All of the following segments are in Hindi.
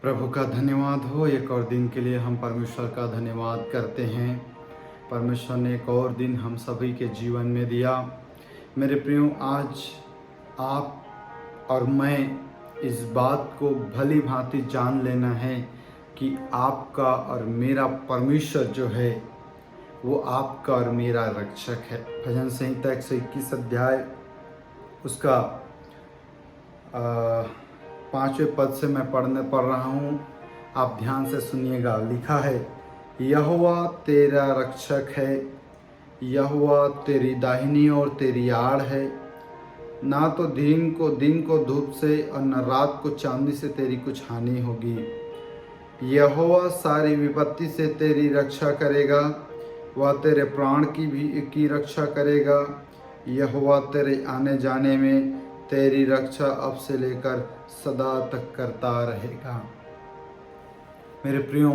प्रभु का धन्यवाद हो। एक और दिन के लिए हम परमेश्वर का धन्यवाद करते हैं। परमेश्वर ने एक और दिन हम सभी के जीवन में दिया। मेरे प्रियो, आज आप और मैं इस बात को भली भांति जान लेना है कि आपका और मेरा परमेश्वर जो है वो आपका और मेरा रक्षक है। भजन संहिता 121 अध्याय उसका 5वें पद से मैं पढ़ रहा हूँ। आप ध्यान से सुनिएगा। लिखा है, यहोवा तेरा रक्षक है, यहोवा तेरी दाहिनी और तेरी आड़ है। ना तो दिन को धूप से और न रात को चांदी से तेरी कुछ हानि होगी। यहोवा सारी विपत्ति से तेरी रक्षा करेगा, वह तेरे प्राण की रक्षा करेगा। यहोवा तेरे आने जाने में तेरी रक्षा अब से लेकर सदा तक करता रहेगा। मेरे प्रियो,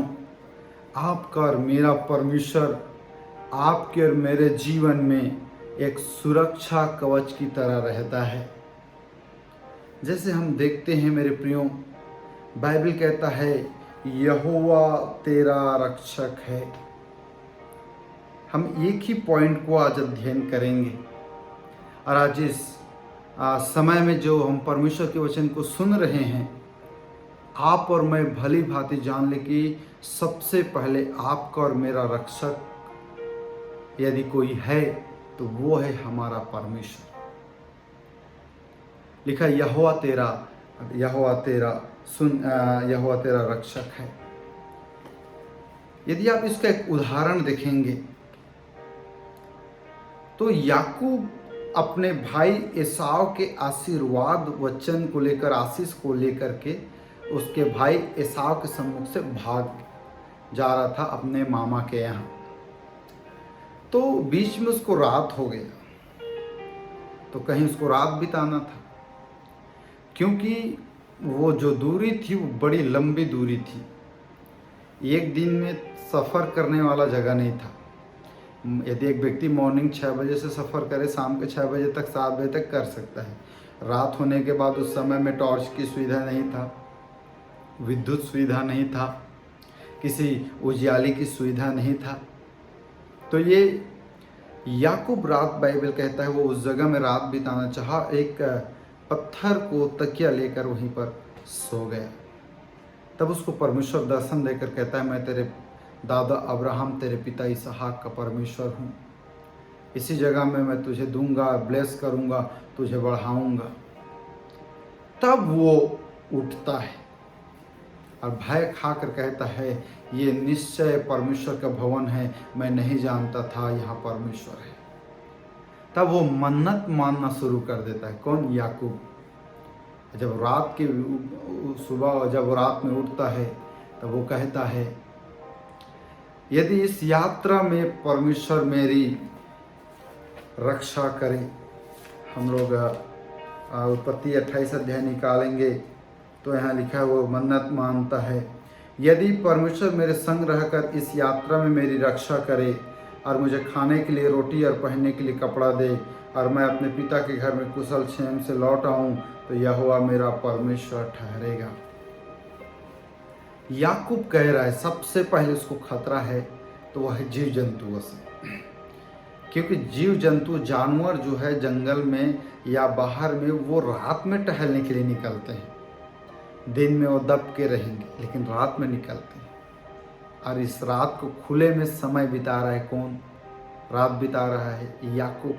आपका और मेरा परमेश्वर आपके और मेरे जीवन में एक सुरक्षा कवच की तरह रहता है। जैसे हम देखते हैं मेरे प्रियो, बाइबल कहता है यहोवा तेरा रक्षक है। हम एक ही पॉइंट को आज अध्ययन करेंगे और आज इस समय में जो हम परमेश्वर के वचन को सुन रहे हैं, आप और मैं भली भांति जान ले कि सबसे पहले आपका और मेरा रक्षक यदि कोई है तो वो है हमारा परमेश्वर। लिखा यहोवा तेरा रक्षक है। यदि आप इसका एक उदाहरण देखेंगे तो याकूब अपने भाई एसाव के आशीर्वाद वचन को लेकर, आशीष को लेकर के उसके भाई एसाव के सम्मुख से भाग जा रहा था अपने मामा के यहाँ। तो बीच में उसको रात हो गया, तो कहीं उसको रात बिताना था, क्योंकि वो जो दूरी थी वो बड़ी लंबी दूरी थी। एक दिन में सफ़र करने वाला जगह नहीं था। यदि एक व्यक्ति मॉर्निंग 6 बजे से सफ़र करे, शाम के 6 बजे तक, 7 बजे तक कर सकता है। रात होने के बाद उस समय में टॉर्च की सुविधा नहीं था, विद्युत सुविधा नहीं था, किसी उजियाले की सुविधा नहीं था। तो ये याकूब रात, बाइबल कहता है, वो उस जगह में रात बिताना चाहा। एक पत्थर को तकिया लेकर वहीं पर सो गया। तब उसको परमेश्वर दर्शन देकर कहता है, मैं तेरे दादा अब्राहम, तेरे पिता इसहाक का परमेश्वर हूँ। इसी जगह में मैं तुझे दूंगा, ब्लेस करूँगा, तुझे बढ़ाऊँगा। तब वो उठता है और भय खाकर कहता है, ये निश्चय परमेश्वर का भवन है, मैं नहीं जानता था यहाँ परमेश्वर है। तब वो मन्नत मानना शुरू कर देता है। कौन? याकूब। जब रात में उठता है तब वो कहता है, यदि इस यात्रा में परमेश्वर मेरी रक्षा करे। हम लोग उत्पत्ति 28 अध्याय निकालेंगे तो यहाँ लिखा है, वो मन्नत मानता है, यदि परमेश्वर मेरे संग रहकर इस यात्रा में मेरी रक्षा करे और मुझे खाने के लिए रोटी और पहनने के लिए कपड़ा दे और मैं अपने पिता के घर में कुशल क्षेम से लौट आऊँ, तो यहोवा मेरा परमेश्वर ठहरेगा। याकूब कह रहा है सबसे पहले उसको खतरा है तो वह है जीव जंतुओं से, क्योंकि जीव जंतु, जानवर जो है जंगल में या बाहर में, वो रात में टहलने के लिए निकलते हैं। दिन में वो दब के रहेंगे लेकिन रात में निकलते हैं। और इस रात को खुले में समय बिता रहा है कौन? रात बिता रहा है याकूब।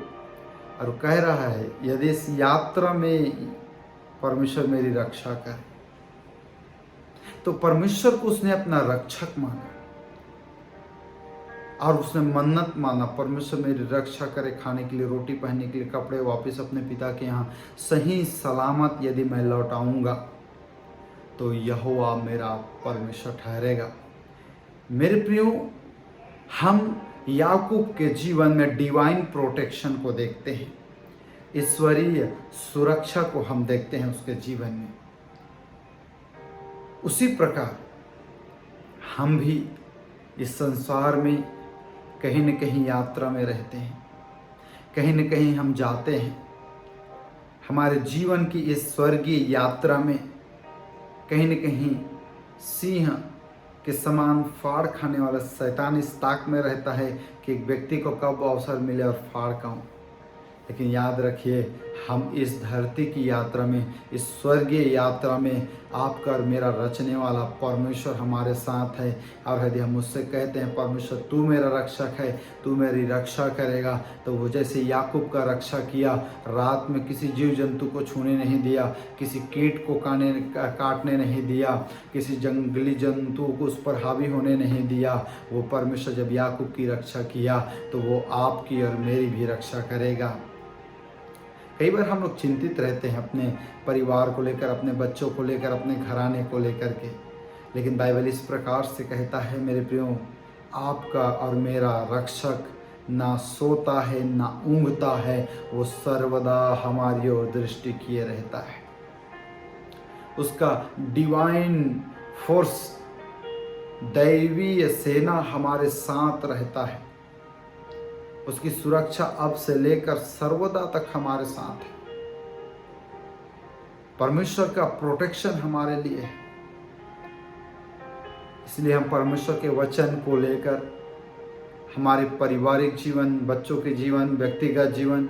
और वो कह रहा है, यदि इस यात्रा में परमेश्वर मेरी रक्षा करे। तो परमेश्वर को उसने अपना रक्षक माना और उसने मन्नत माना, परमेश्वर मेरी रक्षा करे, खाने के लिए रोटी, पहनने के लिए कपड़े, वापस अपने पिता के यहाँ सही सलामत यदि मैं लौट आऊँगा तो यहोवा मेरा परमेश्वर ठहरेगा। मेरे प्रियो, हम याकूब के जीवन में डिवाइन प्रोटेक्शन को देखते हैं, ईश्वरीय सुरक्षा को हम देखते हैं उसके जीवन में। उसी प्रकार हम भी इस संसार में कहीं न कहीं यात्रा में रहते हैं, कहीं न कहीं हम जाते हैं। हमारे जीवन की इस स्वर्गीय यात्रा में कहीं न कहीं सिंह के समान फाड़ खाने वाला शैतान इस ताक में रहता है कि एक व्यक्ति को कब अवसर मिले और फाड़ खाऊं। लेकिन याद रखिए, हम इस धरती की यात्रा में, इस स्वर्गीय यात्रा में आपका और मेरा रचने वाला परमेश्वर हमारे साथ है। और यदि हम उससे कहते हैं परमेश्वर तू मेरा रक्षक है, तू मेरी रक्षा करेगा, तो वो जैसे याकूब का रक्षा किया, रात में किसी जीव जंतु को छूने नहीं दिया, किसी कीट को काटने नहीं दिया, किसी जंगली जंतु को उस पर हावी होने नहीं दिया, वो परमेश्वर जब याकूब की रक्षा किया तो वो आपकी और मेरी भी रक्षा करेगा। कई बार हम लोग चिंतित रहते हैं अपने परिवार को लेकर, अपने बच्चों को लेकर, अपने घराने को लेकर के, लेकिन बाइबल इस प्रकार से कहता है मेरे प्रियो, आपका और मेरा रक्षक ना सोता है ना ऊँघता है, वो सर्वदा हमारी ओर दृष्टि किए रहता है। उसका डिवाइन फोर्स, दैवीय सेना हमारे साथ रहता है। उसकी सुरक्षा अब से लेकर सर्वदा तक हमारे साथ है। परमेश्वर का प्रोटेक्शन हमारे लिए है। इसलिए हम परमेश्वर के वचन को लेकर हमारे पारिवारिक जीवन, बच्चों के जीवन, व्यक्तिगत जीवन,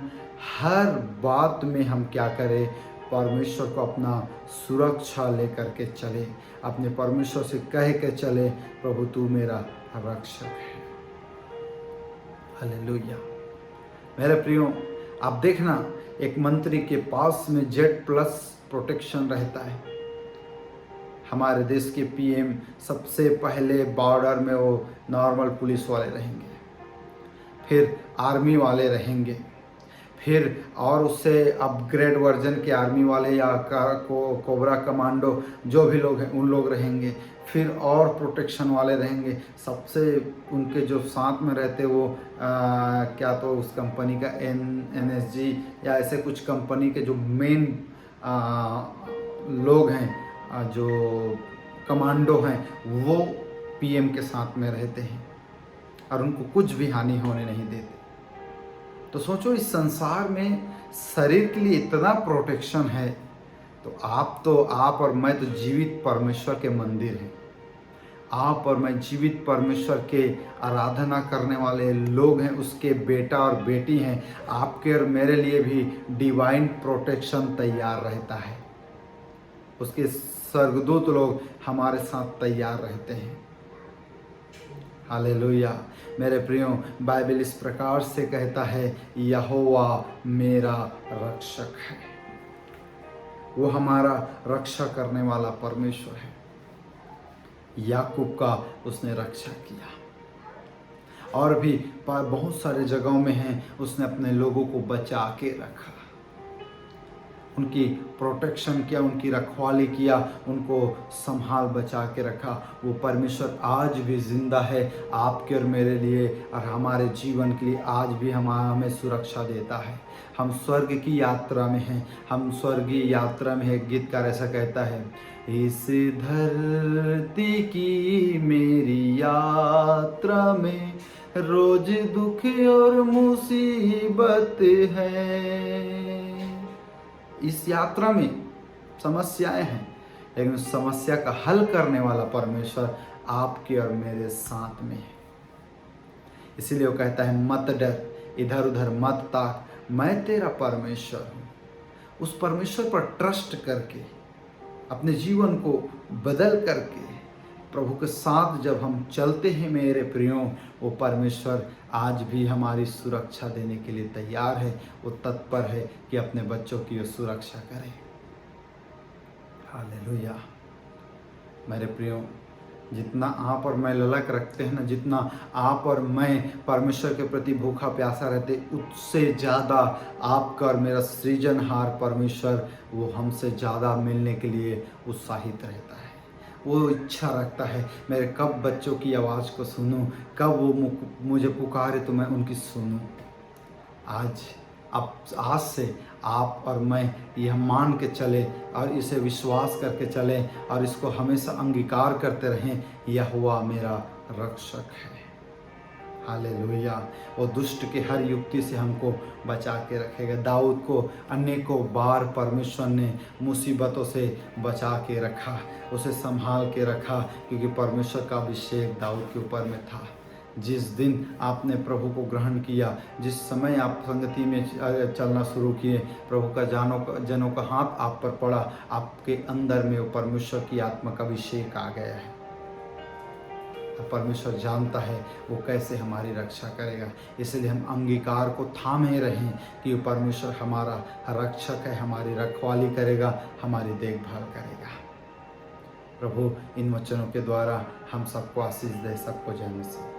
हर बात में हम क्या करें, परमेश्वर को अपना सुरक्षा लेकर के चले, अपने परमेश्वर से कह के चले, प्रभु तू मेरा रक्षक है। हालेलुया। मेरे प्रियो, आप देखना, एक मंत्री के पास में जेड प्लस प्रोटेक्शन रहता है। हमारे देश के पीएम सबसे पहले बॉर्डर में वो नॉर्मल पुलिस वाले रहेंगे, फिर आर्मी वाले रहेंगे, फिर और उससे अपग्रेड वर्जन के आर्मी वाले या कोबरा कमांडो जो भी लोग हैं उन लोग रहेंगे, फिर और प्रोटेक्शन वाले रहेंगे। सबसे उनके जो साथ में रहते वो क्या तो उस कंपनी का NSG या ऐसे कुछ कंपनी के जो मेन लोग हैं, जो कमांडो हैं, वो पीएम के साथ में रहते हैं और उनको कुछ भी हानि होने नहीं देते। तो सोचो, इस संसार में शरीर के लिए इतना प्रोटेक्शन है, तो आप और मैं तो जीवित परमेश्वर के मंदिर हैं। आप और मैं जीवित परमेश्वर के आराधना करने वाले लोग हैं, उसके बेटा और बेटी हैं। आपके और मेरे लिए भी डिवाइन प्रोटेक्शन तैयार रहता है। उसके स्वर्गदूत लोग हमारे साथ तैयार रहते हैं। हालेलुया। मेरे प्रियो, बाइबल इस प्रकार से कहता है, यहोवा मेरा रक्षक है। वो हमारा रक्षा करने वाला परमेश्वर है। याकूब का उसने रक्षा किया, और भी बहुत सारे जगहों में हैं, उसने अपने लोगों को बचा के रखा, उनकी प्रोटेक्शन किया, उनकी रखवाली किया, उनको संभाल बचा के रखा। वो परमेश्वर आज भी जिंदा है आपके और मेरे लिए, और हमारे जीवन के लिए आज भी हमें सुरक्षा देता है। हम स्वर्ग की यात्रा में हैं, हम स्वर्गीय यात्रा में है। गीतकार ऐसा कहता है, इस धरती की मेरी यात्रा में रोज दुख और मुसीबत है। इस यात्रा में समस्याएं हैं, लेकिन उस समस्या का हल करने वाला परमेश्वर आपके और मेरे साथ में है। इसीलिए वो कहता है, मत डर, इधर उधर मत ताक, मैं तेरा परमेश्वर हूँ। उस परमेश्वर पर ट्रस्ट करके अपने जीवन को बदल करके प्रभु के साथ जब हम चलते हैं मेरे प्रियो, वो परमेश्वर आज भी हमारी सुरक्षा देने के लिए तैयार है। वो तत्पर है कि अपने बच्चों की वो सुरक्षा करे। हालेलुया। मेरे प्रियो, जितना आप और मैं ललक रखते हैं ना, जितना आप और मैं परमेश्वर के प्रति भूखा प्यासा रहते, उससे ज़्यादा आपका और मेरा सृजनहार परमेश्वर वो हमसे ज़्यादा मिलने के लिए उत्साहित रहता है। वो इच्छा रखता है, मेरे कब बच्चों की आवाज़ को सुनूं, कब वो मुझे पुकारे तो मैं उनकी सुनूं। आज से आप और मैं यह मान के चले और इसे विश्वास करके चले और इसको हमेशा अंगीकार करते रहें, यहोवा मेरा रक्षक है। हालेलुया। वो दुष्ट की हर युक्ति से हमको बचा के रखेगा। दाऊद को अनेकों बार परमेश्वर ने मुसीबतों से बचा के रखा, उसे संभाल के रखा, क्योंकि परमेश्वर का अभिषेक दाऊद के ऊपर में था। जिस दिन आपने प्रभु को ग्रहण किया, जिस समय आप संगति में चलना शुरू किए, प्रभु का जनों का हाथ आप पर पड़ा, आपके अंदर में वो परमेश्वर की आत्मा का अभिषेक आ गया है। परमेश्वर जानता है वो कैसे हमारी रक्षा करेगा। इसलिए हम अंगीकार को थामे रहें कि वो परमेश्वर हमारा रक्षक है, हमारी रखवाली करेगा, हमारी देखभाल करेगा। प्रभु इन वचनों के द्वारा हम सबको आशीष दे। सबको जय मसीह।